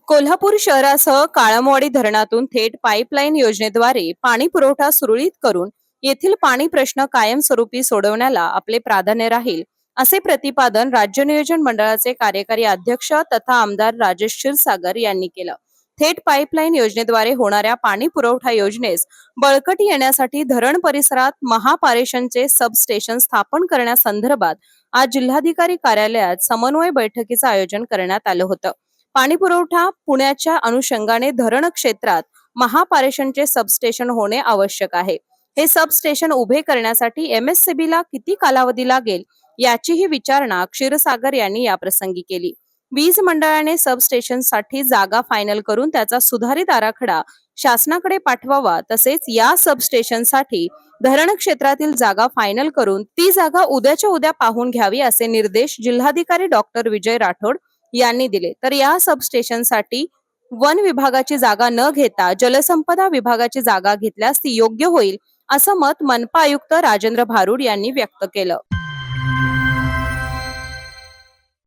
कोल्हापूर शहरासह काळमवाडी धरणातून थेट पाईपलाईन योजनेद्वारे पाणी पुरवठा सुरळीत करून येथील पाणी प्रश्न कायमस्वरूपी सोडवण्याला आपले प्राधान्य राहील, असे प्रतिपादन राज्य नियोजन मंडळाचे कार्यकारी अध्यक्ष तथा आमदार राजेश क्षीरसागर यांनी केलं. थेट पाईपलाईन योजनेद्वारे होणाऱ्या पाणी पुरवठा योजनेस बळकटी येण्यासाठी धरण परिसरात महापारेषणचे सबस्टेशन स्थापन करण्यासंदर्भात आज जिल्हाधिकारी कार्यालयात समन्वय बैठकीचं आयोजन करण्यात आलं होतं. पाणी पुरवठा पुण्याच्या अनुषंगाने धरण क्षेत्रात महापारेषणचे सबस्टेशन होणे आवश्यक आहे. हे सबस्टेशन उभे करण्यासाठी MSCB ला किती कालावधी लागेल याचीही विचारणा क्षीरसागर यांनी याप्रसंगी केली. वीज मंडळाने सबस्टेशनसाठी जागा फायनल करून त्याचा सुधारित आराखडा शासनाकडे पाठवावा, तसेच या सबस्टेशनसाठी धरण क्षेत्रातील जागा फायनल करून ती जागा उद्याच्या उद्या पाहून घ्यावी, असे निर्देश जिल्हाधिकारी डॉक्टर विजय राठोड यांनी दिले. तर या सबस्टेशनसाठी वन विभागाची जागा न घेता जलसंपदा विभागाची जागा घेतल्यास ती योग्य होईल, असं मत मनपा आयुक्त राजेंद्र भारुड यांनी व्यक्त केलं.